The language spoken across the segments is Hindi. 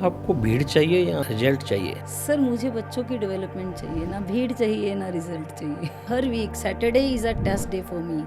आपको भीड़ चाहिए या रिजल्ट चाहिए? सर मुझे बच्चों की डेवलपमेंट चाहिए, ना भीड़ चाहिए ना रिजल्ट चाहिए। हर week Saturday is a test day for me.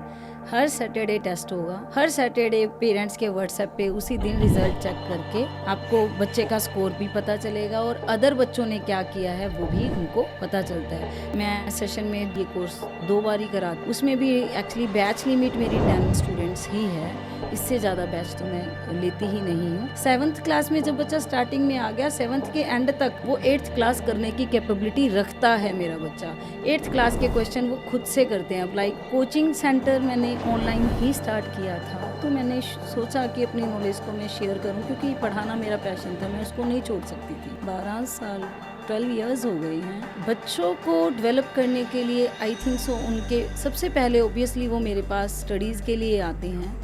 हर सैटरडे टेस्ट होगा, हर सैटरडे पेरेंट्स के व्हाट्सएप पे उसी दिन रिजल्ट चेक करके आपको बच्चे का स्कोर भी पता चलेगा और अदर बच्चों ने क्या किया है वो भी उनको पता चलता है। मैं सेशन में ये कोर्स 2 बार ही कराती, उसमें भी एक्चुअली बैच लिमिट मेरी 10 स्टूडेंट्स ही है, इससे ज़्यादा बैच तो मैं लेती ही नहीं हूँ। 7th क्लास में जब बच्चा स्टार्टिंग में आ गया, 7th के एंड तक वो 8th क्लास करने की कैपेबिलिटी रखता है मेरा बच्चा। 8th क्लास के क्वेश्चन वो खुद से करते हैं अप्लाई। कोचिंग सेंटर मैंने ऑनलाइन ही स्टार्ट किया था, तो मैंने सोचा कि अपनी नॉलेज को मैं शेयर करूं, क्योंकि पढ़ाना मेरा पैशन था, मैं उसको नहीं छोड़ सकती थी। 12 साल 12 इयर्स हो गए हैं। बच्चों को डेवलप करने के लिए आई थिंक सो उनके सबसे पहले ऑब्वियसली वो मेरे पास स्टडीज़ के लिए आते हैं,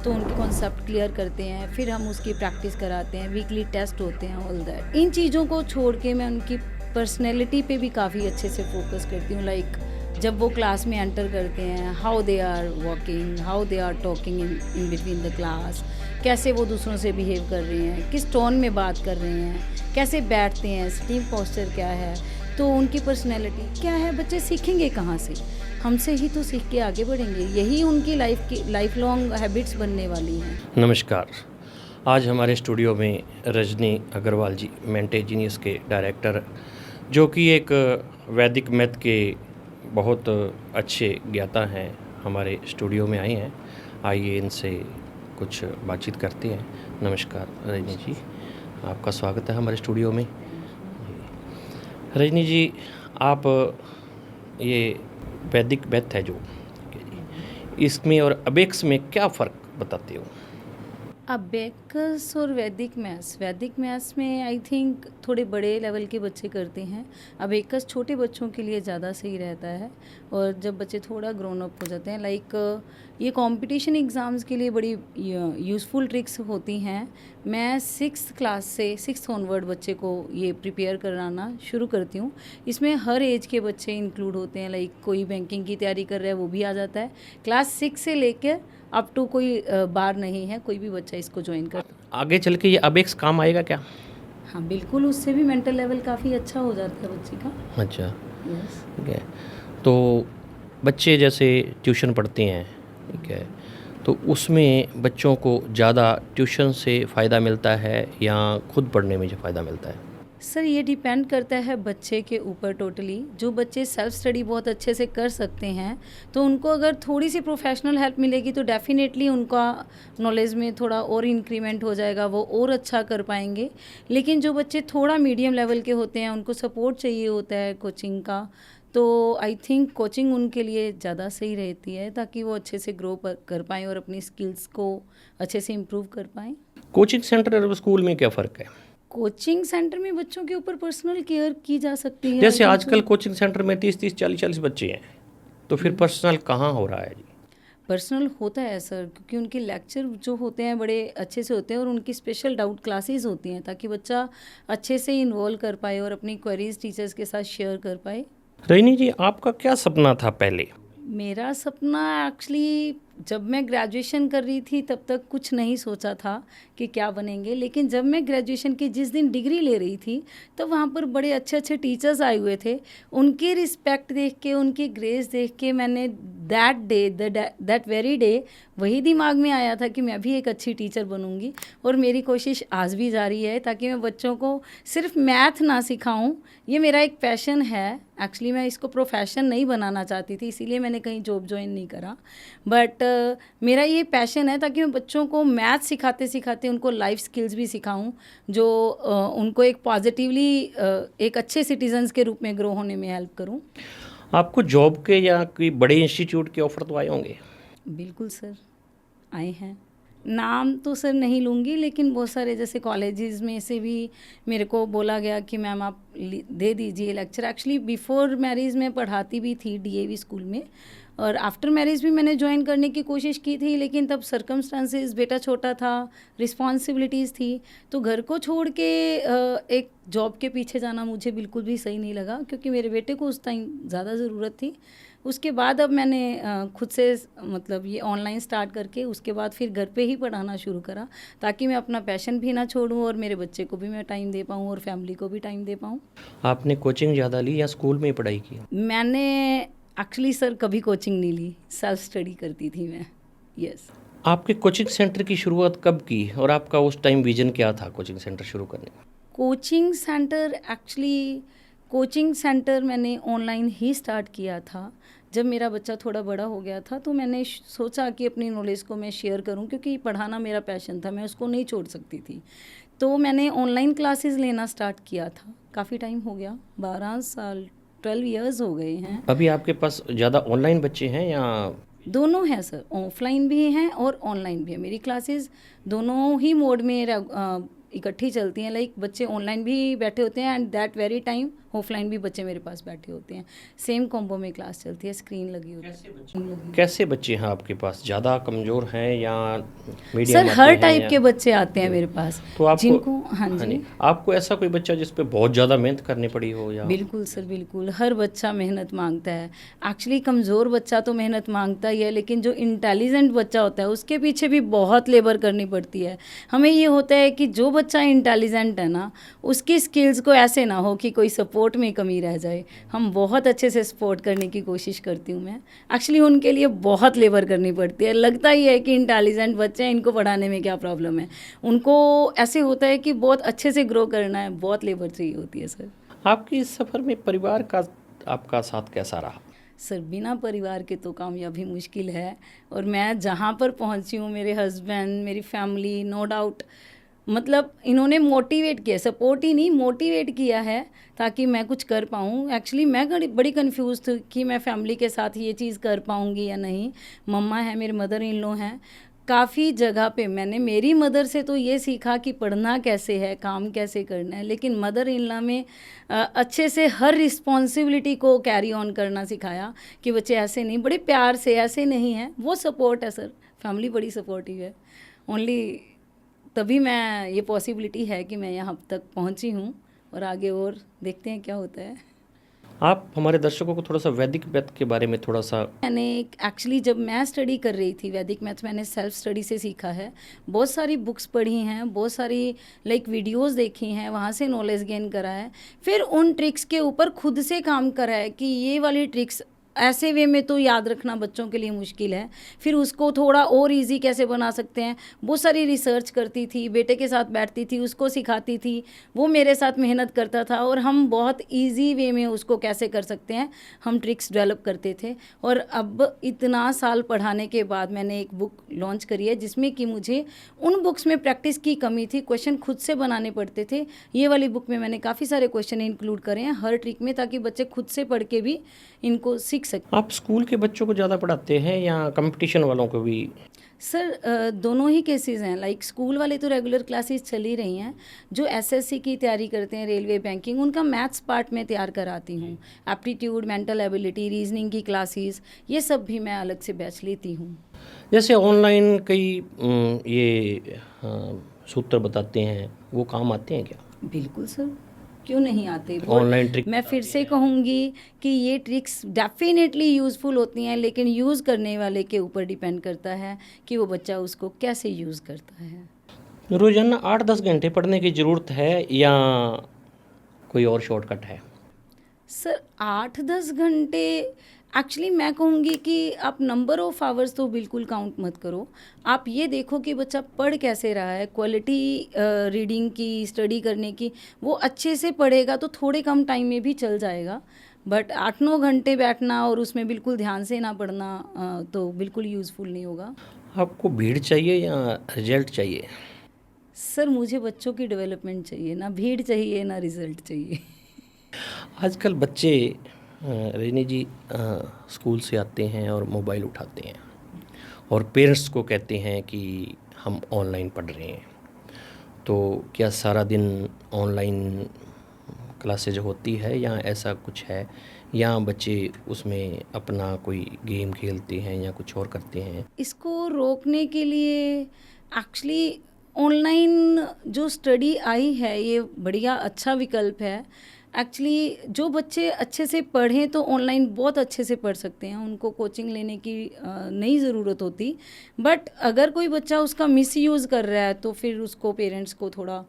तो उनके कॉन्सेप्ट क्लियर करते हैं, फिर हम उसकी प्रैक्टिस कराते हैं, वीकली टेस्ट होते हैं, ऑल दैट। इन चीज़ों को छोड़ के मैं उनकी पर्सनैलिटी पे भी काफ़ी अच्छे से फोकस करती हूँ। लाइक जब वो क्लास में एंटर करते हैं, how they are walking, how they are talking in between the class, कैसे वो दूसरों से बिहेव कर रहे हैं, किस टोन में बात कर रहे हैं, कैसे बैठते हैं, स्टीम पोस्चर क्या है, तो उनकी पर्सनैलिटी क्या है। बच्चे सीखेंगे कहाँ से? हमसे ही तो सीख के आगे बढ़ेंगे, यही उनकी लाइफ लॉन्ग हैबिट्स बनने वाली हैं। नमस्कार। आज हमारे स्टूडियो में रजनी अग्रवाल जी, मेंटे जीनियस के डायरेक्टर, जो कि एक वैदिक मैथ के बहुत अच्छे ज्ञाता हैं, हमारे स्टूडियो में आए हैं। आइए इनसे कुछ बातचीत करते हैं। नमस्कार रजनी जी, आपका स्वागत है हमारे स्टूडियो में। रजनी जी, आप ये वैदिक मैथ है जो, इसमें और अबेक्स में क्या फ़र्क बताते हो? अबेकस और वैदिक मैथ्स में आई थिंक थोड़े बड़े लेवल के बच्चे करते हैं। अबेकस छोटे बच्चों के लिए ज़्यादा सही रहता है, और जब बच्चे थोड़ा ग्रोन अप हो जाते हैं, लाइक ये कंपटीशन एग्ज़ाम्स के लिए बड़ी यूज़फुल ट्रिक्स होती हैं। मैं 6th क्लास से 6th ऑनवर्ड बच्चे को ये प्रिपेयर कराना शुरू करती हूँ। इसमें हर एज के बच्चे इंक्लूड होते हैं, लाइक कोई बैंकिंग की तैयारी कर रहा है वो भी आ जाता है। क्लास 6 से लेकर अप टू कोई बार नहीं है, कोई भी बच्चा इसको ज्वाइन कर। आगे चल के ये अबेक्स काम आएगा क्या? हाँ बिल्कुल, उससे भी मेंटल लेवल काफ़ी अच्छा हो जाता है बच्चे का। अच्छा, यस। ठीक है। तो बच्चे जैसे ट्यूशन पढ़ते हैं, ठीक है, तो उसमें बच्चों को ज़्यादा ट्यूशन से फ़ायदा मिलता है या खुद पढ़ने में जो फ़ायदा मिलता है? सर ये डिपेंड करता है बच्चे के ऊपर टोटली। जो बच्चे सेल्फ स्टडी बहुत अच्छे से कर सकते हैं, तो उनको अगर थोड़ी सी प्रोफेशनल हेल्प मिलेगी तो डेफिनेटली उनका नॉलेज में थोड़ा और इंक्रीमेंट हो जाएगा, वो और अच्छा कर पाएंगे। लेकिन जो बच्चे थोड़ा मीडियम लेवल के होते हैं, उनको सपोर्ट चाहिए होता है कोचिंग का, तो आई थिंक कोचिंग उनके लिए ज़्यादा सही रहती है, ताकि वो अच्छे से ग्रो कर पाएँ और अपनी स्किल्स को अच्छे से इम्प्रूव कर पाएँ। कोचिंग सेंटर और स्कूल में क्या फ़र्क है? कोचिंग सेंटर में बच्चों के ऊपर पर्सनल केयर की जा सकती है। जैसे आई थिंक आजकल कोचिंग सेंटर में 30-30, 40-40 बच्चे हैं, तो फिर पर्सनल कहाँ हो रहा है जी? पर्सनल होता है सर, क्योंकि उनके लेक्चर जो होते हैं बड़े अच्छे से होते हैं, और उनकी स्पेशल डाउट क्लासेस होती हैं, ताकि बच्चा अच्छे से इन्वॉल्व कर पाए और अपनी क्वेरीज टीचर्स के साथ शेयर कर पाए। रजनी जी, आपका क्या सपना था पहले? मेरा सपना एक्चुअली जब मैं ग्रेजुएशन कर रही थी तब तक कुछ नहीं सोचा था कि क्या बनेंगे, लेकिन जब मैं ग्रेजुएशन की जिस दिन डिग्री ले रही थी, तब वहाँ पर बड़े अच्छे अच्छे टीचर्स आए हुए थे। उनकी रिस्पेक्ट देख के, उनकी ग्रेस देख के, मैंने दैट वेरी डे वही दिमाग में आया था कि मैं भी एक अच्छी टीचर बनूंगी, और मेरी कोशिश आज भी जारी है, ताकि मैं बच्चों को सिर्फ मैथ ना सिखाऊं। ये मेरा एक पैशन है, एक्चुअली मैं इसको प्रोफेशन नहीं बनाना चाहती थी, इसीलिए मैंने कहीं जॉब ज्वाइन नहीं करा, बट मेरा ये पैशन है, ताकि मैं बच्चों को मैथ सिखाते सिखाते उनको लाइफ स्किल्स भी सिखाऊं, जो उनको एक पॉजिटिवली एक अच्छे सिटीजन्स के रूप में ग्रो होने में हेल्प करूं। आपको जॉब के या कोई बड़े इंस्टीट्यूट के ऑफर तो आए होंगे? बिल्कुल सर, आए हैं। नाम तो सर नहीं लूँगी, लेकिन बहुत सारे जैसे कॉलेजेस में से भी मेरे को बोला गया कि मैम आप दे दीजिए लेक्चर। एक्चुअली बिफोर मैरिज में पढ़ाती भी थी डीएवी स्कूल में, और आफ्टर मैरिज भी मैंने ज्वाइन करने की कोशिश की थी, लेकिन तब सर्कमस्टांसेस, बेटा छोटा था, रिस्पॉन्सिबिलिटीज़ थी, तो घर को छोड़ के एक जॉब के पीछे जाना मुझे बिल्कुल भी सही नहीं लगा, क्योंकि मेरे बेटे को उस टाइम ज़्यादा ज़रूरत थी। उसके बाद अब मैंने खुद से मतलब ये ऑनलाइन स्टार्ट करके उसके बाद फिर घर पे ही पढ़ाना शुरू करा, ताकि मैं अपना पैशन भी ना छोड़ूं और मेरे बच्चे को भी मैं टाइम दे पाऊँ और फैमिली को भी टाइम दे पाऊँ। आपने कोचिंग ज़्यादा ली या स्कूल में ही पढ़ाई की? मैंने एक्चुअली सर कभी कोचिंग नहीं ली, सेल्फ स्टडी करती थी मैं। यस। आपके कोचिंग सेंटर की शुरुआत कब की और आपका उस टाइम विजन क्या था कोचिंग सेंटर शुरू करने का? कोचिंग सेंटर मैंने ऑनलाइन ही स्टार्ट किया था। जब मेरा बच्चा थोड़ा बड़ा हो गया था तो मैंने सोचा कि अपनी नॉलेज को मैं शेयर करूं, क्योंकि पढ़ाना मेरा पैशन था, मैं उसको नहीं छोड़ सकती थी। तो मैंने ऑनलाइन क्लासेस लेना स्टार्ट किया था। काफ़ी टाइम हो गया, 12 साल 12 इयर्स हो गए हैं। अभी आपके पास ज़्यादा ऑनलाइन बच्चे हैं या? दोनों हैं सर, ऑफलाइन भी हैं और ऑनलाइन भी है। मेरी क्लासेस दोनों ही मोड में इकट्ठी चलती हैं। लाइक बच्चे ऑनलाइन भी बैठे होते हैं and that very time offline भी बच्चे मेरे पास बैठे होते हैं। सेम कॉम्बो में क्लास चलती है, स्क्रीन लगी होती है। कैसे बच्चे हैं आपके पास? ज़्यादा कमज़ोर हैं या मीडियम? सर हर टाइप के बच्चे आते हैं मेरे पास। तो आपको जिनको हाँ जी, आपको ऐसा कोई बच्चा जिस पे बहुत ज़्यादा मेहनत करनी पड़ी हो या? बिल्कुल सर, बिल्कुल। हर बच्चा मेहनत मांगता है। एक्चुअली कमज़ोर बच्चा तो मेहनत मांगता ही है, लेकिन जो इंटेलिजेंट बच्चा होता है उसके पीछे भी बहुत लेबर करनी पड़ती है। हमें ये होता है कि जो बच्चा इंटेलिजेंट है ना, उसकी स्किल्स को ऐसे ना हो कि कोई सपोर्ट में कमी रह जाए। हम बहुत अच्छे से सपोर्ट करने की कोशिश करती हूँ मैं। एक्चुअली उनके लिए बहुत लेबर करनी पड़ती है। लगता ही है कि इंटेलिजेंट बच्चे हैं, इनको पढ़ाने में क्या प्रॉब्लम है। उनको ऐसे होता है कि बहुत अच्छे से ग्रो करना है, बहुत लेबर चाहिए होती है सर। आपकी इस सफ़र में परिवार का आपका साथ कैसा रहा? सर बिना परिवार के तो कामयाबी मुश्किल है, और मैं जहाँ पर पहुँची हूँ, मेरे हस्बैंड, मेरी फैमिली, नो डाउट मतलब इन्होंने मोटिवेट किया, सपोर्ट ही नहीं मोटिवेट किया है ताकि मैं कुछ कर पाऊँ। एक्चुअली मैं बड़ी कंफ्यूज थी कि मैं फैमिली के साथ ये चीज़ कर पाऊँगी या नहीं। मम्मा है, मेरे मदर इन लॉ हैं। काफ़ी जगह पे मैंने मेरी मदर से तो ये सीखा कि पढ़ना कैसे है, काम कैसे करना है, लेकिन मदर इन लॉ में अच्छे से हर रिस्पॉन्सिबिलिटी को कैरी ऑन करना सिखाया कि बच्चे ऐसे नहीं, बड़े प्यार से, ऐसे नहीं है। वो सपोर्ट है सर, फैमिली बड़ी सपोर्टिव है। ओनली तभी मैं ये पॉसिबिलिटी है कि मैं यहाँ तक पहुँची हूँ, और आगे और देखते हैं क्या होता है। आप हमारे दर्शकों को थोड़ा सा वैदिक मैथ के बारे में थोड़ा सा। मैंने एक्चुअली जब मैं स्टडी कर रही थी वैदिक मैथ, मैंने सेल्फ स्टडी से सीखा है। बहुत सारी बुक्स पढ़ी हैं, बहुत सारी वीडियोस देखी हैं, वहाँ से नॉलेज गेन करा है। फिर उन ट्रिक्स के ऊपर खुद से काम करा है कि ये वाली ट्रिक्स ऐसे वे में तो याद रखना बच्चों के लिए मुश्किल है, फिर उसको थोड़ा और इजी कैसे बना सकते हैं। बहुत सारी रिसर्च करती थी, बेटे के साथ बैठती थी, उसको सिखाती थी, वो मेरे साथ मेहनत करता था, और हम बहुत इजी वे में उसको कैसे कर सकते हैं हम ट्रिक्स डेवलप करते थे। और अब इतना साल पढ़ाने के बाद मैंने एक बुक लॉन्च करी है जिसमें कि मुझे उन बुक्स में प्रैक्टिस की कमी थी, क्वेश्चन खुद से बनाने पड़ते थे। ये वाली बुक में मैंने काफ़ी सारे क्वेश्चन इंक्लूड करे हैं हर ट्रिक में, ताकि बच्चे खुद से पढ़ के भी इनको सीख सकते। आप स्कूल के बच्चों को ज़्यादा पढ़ाते हैं या कंपटीशन वालों को भी? सर दोनों ही केसेस हैं। स्कूल वाले तो रेगुलर क्लासेस चल ही रही हैं। जो एसएससी की तैयारी करते हैं, रेलवे, बैंकिंग, उनका मैथ्स पार्ट में तैयार कराती हूँ। एप्टीट्यूड, मेंटल एबिलिटी, रीजनिंग की क्लासेस, ये सब भी मैं अलग से बैच लेती हूँ। जैसे ऑनलाइन कई ये सूत्र बताते हैं, वो काम आते हैं क्या? बिल्कुल सर, क्यों नहीं आते। ऑनलाइन ट्रिक मैं फिर से कहूँगी कि ये ट्रिक्स डेफिनेटली यूज़फुल होती हैं, लेकिन यूज़ करने वाले के ऊपर डिपेंड करता है कि वो बच्चा उसको कैसे यूज़ करता है। रोज़ाना 8-10 घंटे पढ़ने की ज़रूरत है या कोई और शॉर्टकट है? सर 8-10 घंटे, एक्चुअली मैं कहूँगी कि आप नंबर ऑफ़ आवर्स तो बिल्कुल काउंट मत करो। आप ये देखो कि बच्चा पढ़ कैसे रहा है, क्वालिटी रीडिंग की, स्टडी करने की। वो अच्छे से पढ़ेगा तो थोड़े कम टाइम में भी चल जाएगा, बट 8-9 घंटे बैठना और उसमें बिल्कुल ध्यान से ना पढ़ना तो बिल्कुल यूज़फुल नहीं होगा। आपको भीड़ चाहिए या रिजल्ट चाहिए? सर मुझे बच्चों की डेवलपमेंट चाहिए, ना भीड़ चाहिए ना रिज़ल्ट चाहिए। आजकल बच्चे रजनी जी स्कूल से आते हैं और मोबाइल उठाते हैं और पेरेंट्स को कहते हैं कि हम ऑनलाइन पढ़ रहे हैं। तो क्या सारा दिन ऑनलाइन क्लासेज होती है या ऐसा कुछ है, या बच्चे उसमें अपना कोई गेम खेलते हैं या कुछ और करते हैं? इसको रोकने के लिए एक्चुअली ऑनलाइन जो स्टडी आई है ये बढ़िया अच्छा विकल्प है। एक्चुअली जो बच्चे अच्छे से पढ़ें तो ऑनलाइन बहुत अच्छे से पढ़ सकते हैं, उनको कोचिंग लेने की नहीं ज़रूरत होती। बट अगर कोई बच्चा उसका मिसयूज़ कर रहा है तो फिर उसको पेरेंट्स को थोड़ा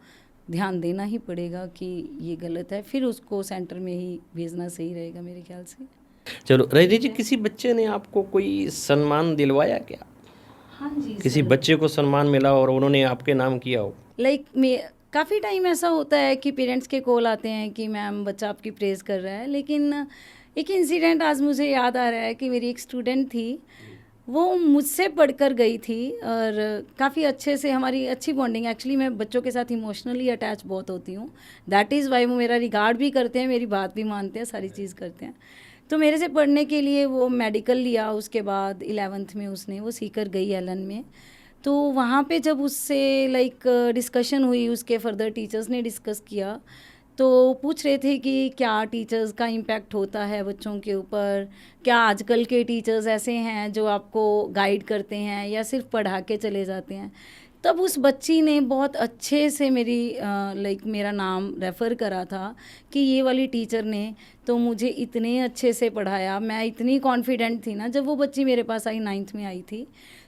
ध्यान देना ही पड़ेगा कि ये गलत है, फिर उसको सेंटर में ही भेजना सही रहेगा मेरे ख्याल से। चलो रजनी जी, किसी बच्चे ने आपको कोई सम्मान दिलवाया क्या? हाँ जी किसी सर। बच्चे को सम्मान मिला और उन्होंने आपके नाम किया हो? लाइक मैं काफ़ी टाइम ऐसा होता है कि पेरेंट्स के कॉल आते हैं कि मैम बच्चा आपकी प्रेज़ कर रहा है, लेकिन एक इंसिडेंट आज मुझे याद आ रहा है कि मेरी एक स्टूडेंट थी, वो मुझसे पढ़कर गई थी और काफ़ी अच्छे से हमारी अच्छी बॉन्डिंग। एक्चुअली मैं बच्चों के साथ इमोशनली अटैच बहुत होती हूँ, दैट इज़ वाई वो मेरा रिगार्ड भी करते हैं, मेरी बात भी मानते हैं, सारी चीज़ करते हैं। तो मेरे से पढ़ने के लिए वो मेडिकल लिया, उसके बाद 11th में उसने वो सीकर गई एलन में। तो वहाँ पे जब उससे लाइक डिस्कशन हुई, उसके फर्दर टीचर्स ने डिस्कस किया, तो पूछ रहे थे कि क्या टीचर्स का इम्पैक्ट होता है बच्चों के ऊपर, क्या आजकल के टीचर्स ऐसे हैं जो आपको गाइड करते हैं या सिर्फ पढ़ा के चले जाते हैं। तब उस बच्ची ने बहुत अच्छे से मेरी लाइक मेरा नाम रेफ़र करा था कि ये वाली टीचर ने तो मुझे इतने अच्छे से पढ़ाया, मैं इतनी कॉन्फिडेंट थी ना। जब वो बच्ची मेरे पास आई 9th में आई थी,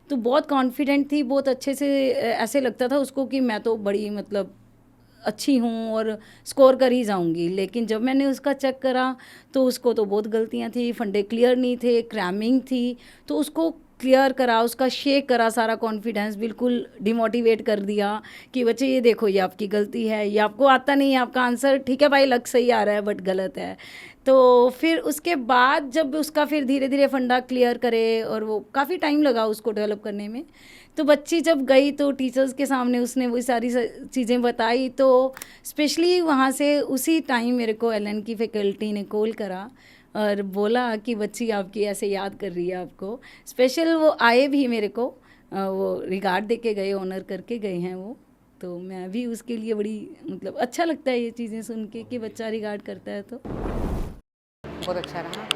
तो बहुत कॉन्फिडेंट थी, बहुत अच्छे से ऐसे लगता था उसको कि मैं तो बड़ी मतलब अच्छी हूँ और स्कोर कर ही जाऊँगी। लेकिन जब मैंने उसका चेक करा तो उसको तो बहुत गलतियाँ थी, फंडे क्लियर नहीं थे, क्रैमिंग थी। तो उसको क्लियर करा, उसका शेक करा, सारा कॉन्फिडेंस बिल्कुल डिमोटिवेट कर दिया कि बच्चे ये देखो ये आपकी गलती है, ये आपको आता नहीं है, आपका आंसर ठीक है भाई लग सही आ रहा है बट गलत है। तो फिर उसके बाद जब उसका फिर धीरे धीरे फंडा क्लियर करे, और वो काफ़ी टाइम लगा उसको डेवलप करने में। तो बच्ची जब गई तो टीचर्स के सामने उसने वो सारी चीज़ें बताई, तो स्पेशली वहाँ से उसी टाइम मेरे को एलन की फैकल्टी ने कॉल करा और बोला कि बच्ची आपकी ऐसे याद कर रही है आपको। स्पेशल वो आए भी मेरे को, वो रिगार्ड दे के गए, ऑनर करके गए हैं वो। तो मैं भी उसके लिए बड़ी मतलब अच्छा लगता है ये चीज़ें सुन के कि बच्चा रिगार्ड करता है। तो बहुत अच्छा रहा।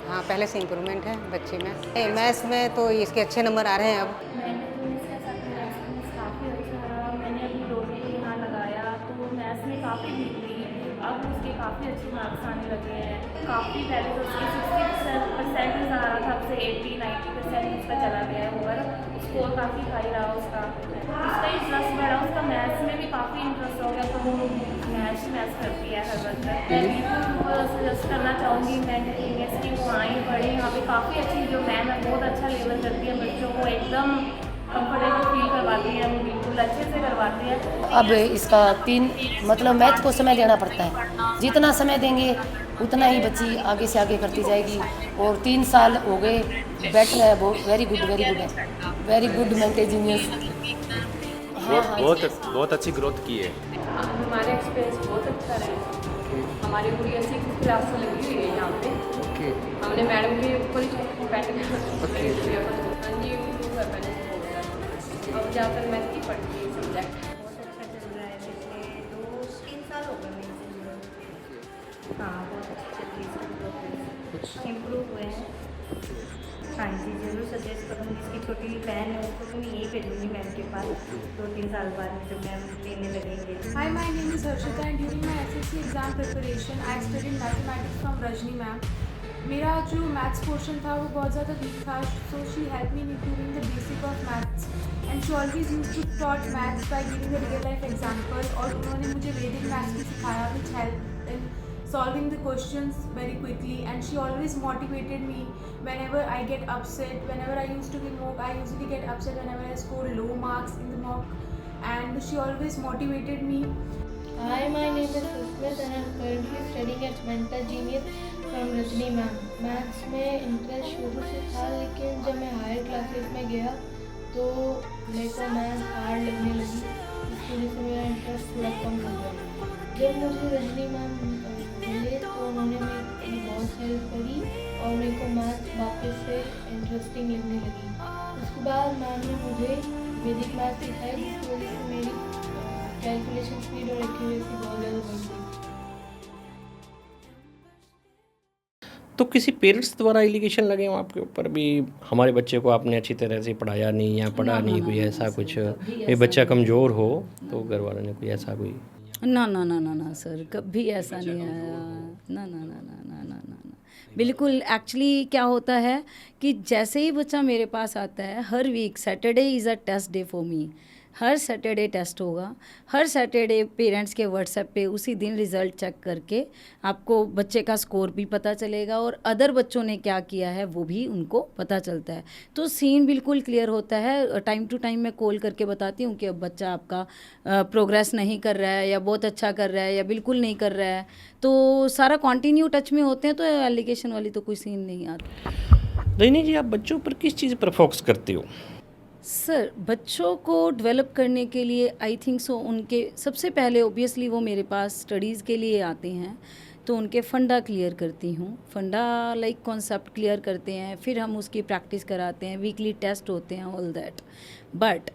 हाँ, पहले से इम्प्रूवमेंट है बच्चे में। मैथ्स में तो इसके अच्छे नंबर आ रहे हैं अब। मैंने तो इसका मैथ्स काफ़ी अच्छा रहा। मैंने अपनी डॉटर को यहाँ लगाया तो मैथ्स में काफ़ी वीक थी, अब उसके काफ़ी अच्छे मार्क्स आने लगे हैं। काफ़ी पहले तो उसके 60% आ रहा था, अब से 80-90% उसका चला गया है ऊपर। स्कोर काफ़ी हाई रहा उसका इंटरेस्ट बढ़ा, उसका मैथ्स में भी काफ़ी इंटरेस्ट हो गया, तो वो मैथ्स करती है हर वक्त। मैं बिल्कुल सजेस्ट करना चाहूँगी मैंने कि वो आएँ पढ़ें, यहाँ पे काफ़ी अच्छी जो मैम है बहुत अच्छा लेवल करती है, बच्चों को एकदम कंफर्टेबल फील करवाती है, वो बिल्कुल अच्छे से करवाती है। अब इसका 3 मतलब मैथ को समय देना पड़ता है, जितना समय देंगे उतना ही बच्ची आगे से आगे करती जाएगी। और 3 साल हो गए, बेटर है, वो वेरी गुड है, वेरी गुड मेंटे जीनियस। बहुत अच्छी ग्रोथ की है। हमारा एक्सपीरियंस बहुत अच्छा रहा। हमारी गुड़िया 6th क्लास से लगी हुई है यहाँ पे। हमने मैडम के ऊपर ही बैठ हाँ जी इम्प्रूव है पहले से बहुत ज़्यादा। अब ज़्यादातर मैथ की पढ़ती है सब्जेक्ट। बहुत अच्छा चल रहा है, पिछले 2-3 साल हो गए मेरे से जुड़े। हाँ, बहुत अच्छी चल रही है, प्रोग्रेस इम्प्रूव हुए हैं। हाँ जी, ज़रूर सजेस्ट करूँगी। इसकी छोटी बहन है, उसको तो मैं यही भेजूँगी मैम के पास 2-3 साल बाद जब मैम लेने लगेंगे। Hi, my name is Harshita and during my SSC exam preparation I studied mathematics from Rajni ma'am. मेरा जो मैथ्स पोर्शन था वो बहुत ज़्यादा वीक था, so she helped me in improving the basic of maths and she always used to taught maths by giving a real life example। और उन्होंने मुझे वैदिक मैथ्स भी सिखाया which helped in solving the questions very quickly, and she always motivated me whenever I get upset. Whenever I used to give mock, I usually get upset whenever I score low marks in the mock, and she always motivated me. Hi, my name is Susmit and I am currently studying at Mentor Genius from Rajni ma'am. Maths में इंटरेस्ट शुरू से था, लेकिन जब मैं हायर क्लासेस में गया तो मेरे को मैथ्स हार्ड लगने लगी, इस वजह से मेरा इंटरेस्ट थोड़ा कम हो गया। जब मुझे रजनी मैम मिले तो उन्होंने मेरी बहुत हेल्प करी और मेरे को मैथ्स वापस से इंटरेस्टिंग लगने लगी। उसके बाद मैम ने मुझे वैदिक मैथ्स सिखाई, जिसकी वजह से मेरी कैलकुलेशन स्पीड और एक्यूरेसी बहुत ज़्यादा बढ़ गई। तो किसी पेरेंट्स द्वारा एलिगेशन लगे हो आपके ऊपर भी, हमारे बच्चे को आपने अच्छी तरह से पढ़ाया नहीं या पढ़ा नहीं, कोई ऐसा कुछ, ये बच्चा कमज़ोर हो तो घर वालों ने कोई ऐसा कोई? ना ना ना ना ना सर, कभी ऐसा नहीं आया। ना ना ना ना ना ना ना ना बिल्कुल। एक्चुअली क्या होता है कि जैसे ही बच्चा मेरे पास आता है, हर week Saturday is a test day for me. हर सैटरडे टेस्ट होगा। हर सैटरडे पेरेंट्स के व्हाट्सएप पे उसी दिन रिज़ल्ट चेक करके आपको बच्चे का स्कोर भी पता चलेगा और अदर बच्चों ने क्या किया है वो भी उनको पता चलता है। तो सीन बिल्कुल क्लियर होता है। टाइम टू टाइम मैं कॉल करके बताती हूँ कि अब बच्चा आपका प्रोग्रेस नहीं कर रहा है या बहुत अच्छा कर रहा है या बिल्कुल नहीं कर रहा है। तो सारा कंटिन्यू टच में होते हैं, तो एलिगेशन वाली तो कोई सीन नहीं आता। रजनी जी, आप बच्चों पर किस चीज़ पर फोकस करते हो? सर, बच्चों को डेवलप करने के लिए आई थिंक सो उनके सबसे पहले ऑब्वियसली वो मेरे पास स्टडीज़ के लिए आते हैं, तो उनके फंडा क्लियर करती हूँ। फंडा लाइक कॉन्सेप्ट क्लियर करते हैं, फिर हम उसकी प्रैक्टिस कराते हैं, वीकली टेस्ट होते हैं, ऑल दैट। बट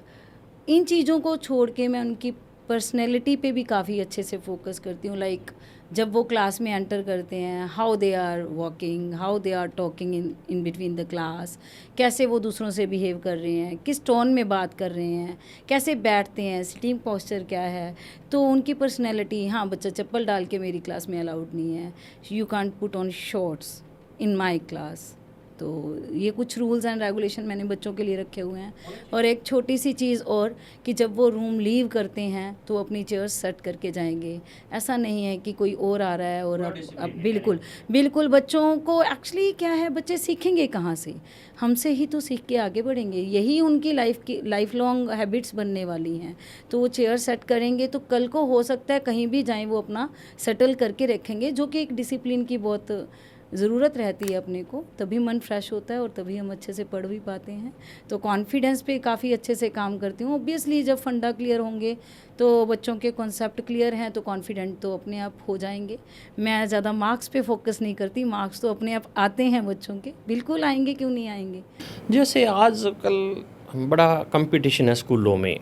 इन चीज़ों को छोड़ के मैं उनकी पर्सनैलिटी पे भी काफ़ी अच्छे से फोकस करती हूँ। लाइक जब वो क्लास में एंटर करते हैं, how they are walking, how they are talking in between the class, कैसे वो दूसरों से बिहेव कर रहे हैं, किस टोन में बात कर रहे हैं, कैसे बैठते हैं, सिटिंग पोस्चर क्या है। तो उनकी पर्सनैलिटी, हाँ बच्चा चप्पल डाल के मेरी क्लास में अलाउड नहीं है, you can't put on shorts in my class. तो ये कुछ रूल्स एंड रेगुलेशन मैंने बच्चों के लिए रखे हुए हैं। और एक छोटी सी चीज़ और कि जब वो रूम लीव करते हैं तो अपनी चेयर्स सेट करके जाएंगे। ऐसा नहीं है कि कोई और आ रहा है और अब बिल्कुल बिल्कुल बच्चों को एक्चुअली क्या है, बच्चे सीखेंगे कहाँ से? हमसे ही तो सीख के आगे बढ़ेंगे। यही उनकी लाइफ लॉन्ग हैबिट्स बनने वाली हैं। तो वो चेयर सेट करेंगे तो कल को हो सकता है कहीं भी जाएं वो अपना सेटल करके रखेंगे, जो कि एक डिसिप्लिन की बहुत ज़रूरत रहती है अपने को। तभी मन फ्रेश होता है और तभी हम अच्छे से पढ़ भी पाते हैं। तो कॉन्फिडेंस पे काफ़ी अच्छे से काम करती हूँ। ऑब्वियसली जब फंडा क्लियर होंगे तो बच्चों के कॉन्सेप्ट क्लियर हैं तो कॉन्फिडेंट तो अपने आप हो जाएंगे। मैं ज़्यादा मार्क्स पे फोकस नहीं करती, मार्क्स तो अपने आप आते हैं बच्चों के, बिल्कुल आएंगे, क्यों नहीं आएंगे। जैसे आजकल बड़ा कंपटीशन है स्कूलों में,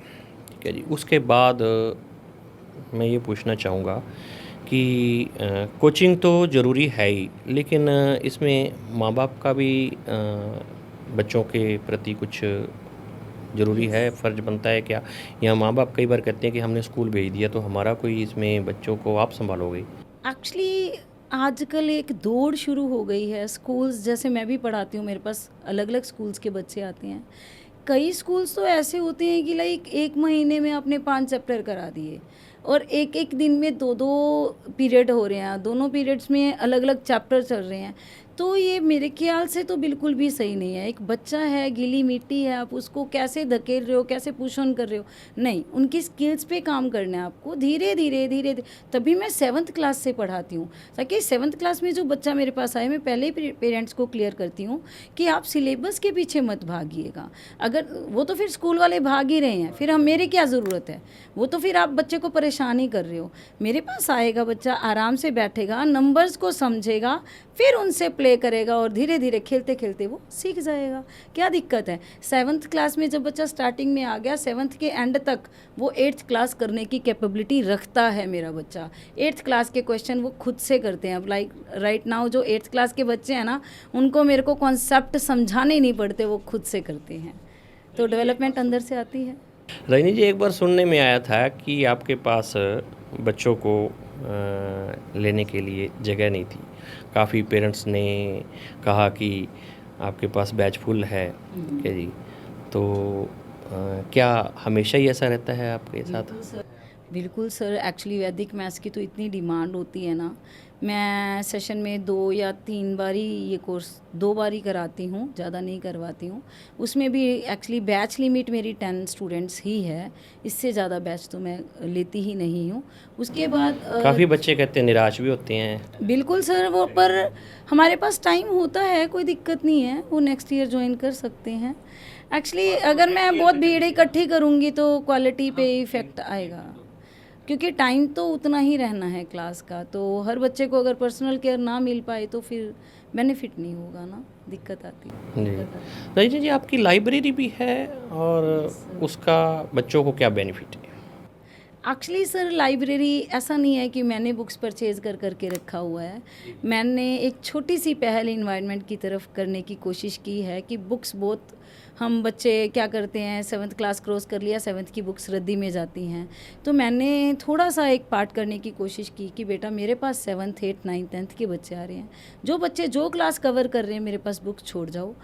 ठीक है जी, उसके बाद मैं ये पूछना चाहूँगा कि कोचिंग तो ज़रूरी है ही, लेकिन इसमें माँ बाप का भी बच्चों के प्रति कुछ ज़रूरी है, फ़र्ज़ बनता है क्या? या माँ बाप कई बार कहते हैं कि हमने स्कूल भेज दिया तो हमारा कोई इसमें बच्चों को आप संभालोगे? एक्चुअली आजकल एक दौड़ शुरू हो गई है। स्कूल्स, जैसे मैं भी पढ़ाती हूँ, मेरे पास अलग अलग स्कूल्स के बच्चे आते हैं। कई स्कूल्स तो ऐसे होते हैं कि लाइक 1 महीने में आपने 5 चैप्टर करा दिए और एक एक दिन में 2-2 पीरियड हो रहे हैं, दोनों पीरियड्स में अलग अलग चैप्टर चल रहे हैं। तो ये मेरे ख्याल से तो बिल्कुल भी सही नहीं है। एक बच्चा है, गीली मिट्टी है, आप उसको कैसे धकेल रहे हो, कैसे पुश ऑन कर रहे हो? नहीं, उनकी स्किल्स पे काम करना है आपको, धीरे धीरे धीरे धीरे। तभी मैं 7th क्लास से पढ़ाती हूँ, ताकि 7th क्लास में जो बच्चा मेरे पास आए, मैं पहले ही पेरेंट्स को क्लियर करती हूँ कि आप सिलेबस के पीछे मत भागिएगा। अगर वो तो फिर स्कूल वाले भाग ही रहे हैं, फिर हम मेरी क्या ज़रूरत है? वो तो फिर आप बच्चे को परेशान ही कर रहे हो। मेरे पास आएगा बच्चा, आराम से बैठेगा, नंबर्स को समझेगा, फिर उनसे प्ले करेगा और धीरे धीरे खेलते खेलते वो सीख जाएगा। क्या दिक्कत है? 7th क्लास में जब बच्चा स्टार्टिंग में आ गया, 7th के एंड तक वो 8th क्लास करने की कैपेबिलिटी रखता है मेरा बच्चा। 8th क्लास के क्वेश्चन वो खुद से करते हैं। अब लाइक राइट नाउ जो 8th क्लास के बच्चे हैं ना, उनको मेरे को कॉन्सेप्ट समझाने नहीं पड़ते, वो खुद से करते हैं। तो डेवलपमेंट अंदर से आती है। रजनी जी, एक बार सुनने में आया था कि आपके पास बच्चों को लेने के लिए जगह नहीं थी। काफ़ी पेरेंट्स ने कहा कि आपके पास बैच फुल है, ठीक है जी। तो क्या हमेशा ही ऐसा रहता है आपके साथ? बिल्कुल सर, एक्चुअली वैदिक मैथ्स की तो इतनी डिमांड होती है ना, मैं सेशन में 2 या 3 बार ही ये कोर्स 2 बार ही कराती हूँ, ज़्यादा नहीं करवाती हूँ। उसमें भी एक्चुअली बैच लिमिट मेरी 10 स्टूडेंट्स ही है, इससे ज़्यादा बैच तो मैं लेती ही नहीं हूँ। उसके बाद काफ़ी बच्चे कहते हैं, निराश भी होते हैं। बिल्कुल सर, वो पर हमारे पास टाइम होता है, कोई दिक्कत नहीं है, वो नेक्स्ट ईयर ज्वाइन कर सकते हैं। एक्चुअली अगर मैं बहुत भीड़ इकट्ठी करूँगी तो क्वालिटी पे इफ़ेक्ट आएगा, क्योंकि टाइम तो उतना ही रहना है क्लास का। तो हर बच्चे को अगर पर्सनल केयर ना मिल पाए तो फिर बेनिफिट नहीं होगा ना, दिक्कत आती है। जी रजनी जी, आपकी लाइब्रेरी भी है और उसका बच्चों को क्या बेनिफिट है? एक्चुअली सर लाइब्रेरी ऐसा नहीं है कि मैंने बुक्स परचेज़ कर करके रखा हुआ है। मैंने एक छोटी सी पहल इन्वायरमेंट की तरफ करने की कोशिश की है कि बुक्स बहुत, हम बच्चे क्या करते हैं, 7th क्लास क्रॉस कर लिया, 7th की बुक्स रद्दी में जाती हैं। तो मैंने थोड़ा सा एक पार्ट करने की कोशिश की कि बेटा मेरे पास 7th 8th 9th 10th के बच्चे आ रहे हैं, जो बच्चे जो क्लास कवर कर रहे हैं मेरे पास बुक्स छोड़ जाओ।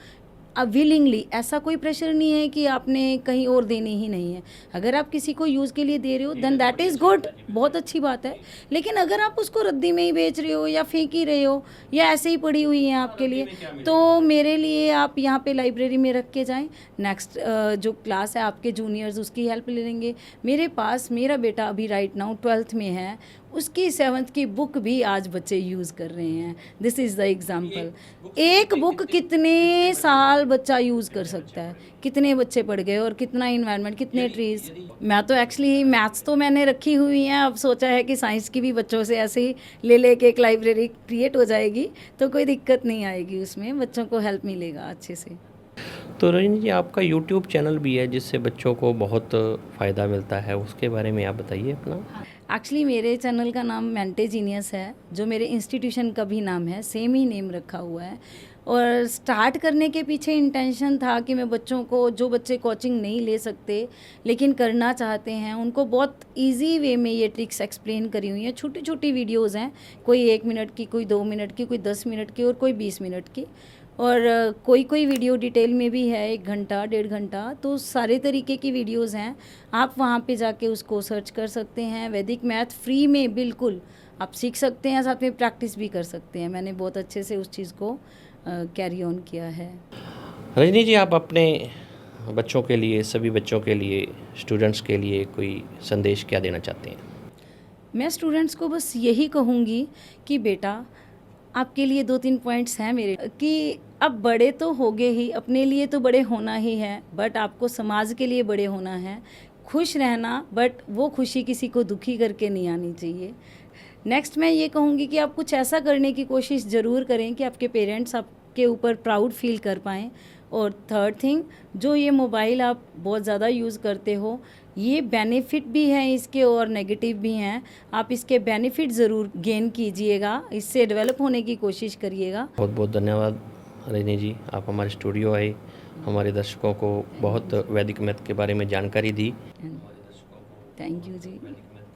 अब विलिंगली, ऐसा कोई प्रेशर नहीं है कि आपने कहीं और देनी ही नहीं है। अगर आप किसी को यूज़ के लिए दे रहे हो देन दैट इज़ गुड, बहुत अच्छी बात है। लेकिन अगर आप उसको रद्दी में ही बेच रहे हो या फेंक ही रहे हो या ऐसे ही पड़ी हुई हैं आपके लिए, तो मेरे लिए आप यहाँ पे लाइब्रेरी में रख के जाएं। नेक्स्ट जो क्लास है आपके जूनियर्स, उसकी हेल्प ले लेंगे। मेरे पास मेरा बेटा अभी राइट नाउ 12th में है, उसकी 7th की बुक भी आज बच्चे यूज़ कर रहे हैं। This is the example. एक बुक कितने साल बच्चा यूज़ कर सकता है, कितने बच्चे पढ़ गए और कितना इन्वायरमेंट, कितने ट्रीज। मैं तो एक्चुअली मैथ्स तो मैंने रखी हुई हैं, अब सोचा है कि साइंस की भी बच्चों से ऐसे ही ले लेके एक लाइब्रेरी क्रिएट हो जाएगी, तो कोई दिक्कत नहीं आएगी उसमें, बच्चों को हेल्प मिलेगा अच्छे से। तो रजनी जी, आपका यूट्यूब चैनल भी है जिससे बच्चों को बहुत फ़ायदा मिलता है, उसके बारे में आप बताइए अपना। एक्चुअली मेरे चैनल का नाम मेंटे जीनियस है, जो मेरे इंस्टीट्यूशन का भी नाम है, सेम ही नेम रखा हुआ है। और स्टार्ट करने के पीछे इंटेंशन था कि मैं बच्चों को, जो बच्चे कोचिंग नहीं ले सकते लेकिन करना चाहते हैं, उनको बहुत इजी वे में ये ट्रिक्स एक्सप्लेन करी हुई हैं। छोटी छोटी वीडियोस हैं, कोई 1 मिनट की, कोई 2 मिनट की, कोई 10 मिनट की और कोई 20 मिनट की। और कोई वीडियो डिटेल में भी है, 1 घंटा 1.5 घंटा, तो सारे तरीके की वीडियोस हैं। आप वहाँ पे जाके उसको सर्च कर सकते हैं। वैदिक मैथ फ्री में बिल्कुल आप सीख सकते हैं, साथ में प्रैक्टिस भी कर सकते हैं। मैंने बहुत अच्छे से उस चीज़ को कैरी ऑन किया है। रजनी जी, आप अपने बच्चों के लिए, सभी बच्चों के लिए, स्टूडेंट्स के लिए कोई संदेश क्या देना चाहते हैं? मैं स्टूडेंट्स को बस यही कहूँगी कि बेटा, आपके लिए 2-3 पॉइंट्स हैं मेरे, कि अब बड़े तो हो गए ही, अपने लिए तो बड़े होना ही है, बट आपको समाज के लिए बड़े होना है। खुश रहना, बट वो खुशी किसी को दुखी करके नहीं आनी चाहिए। नेक्स्ट मैं ये कहूँगी कि आप कुछ ऐसा करने की कोशिश ज़रूर करें कि आपके पेरेंट्स आपके ऊपर प्राउड फील कर पाएँ। और थर्ड थिंग, जो ये मोबाइल आप बहुत ज़्यादा यूज़ करते हो, ये बेनिफिट भी हैं इसके और नेगेटिव भी हैं। आप इसके बेनिफिट ज़रूर गेन कीजिएगा, इससे डेवलप होने की कोशिश करिएगा। बहुत बहुत धन्यवाद रजनी जी, आप हमारे स्टूडियो आए, हमारे दर्शकों को बहुत वैदिक मैथ के बारे में जानकारी दी। Thank you ji.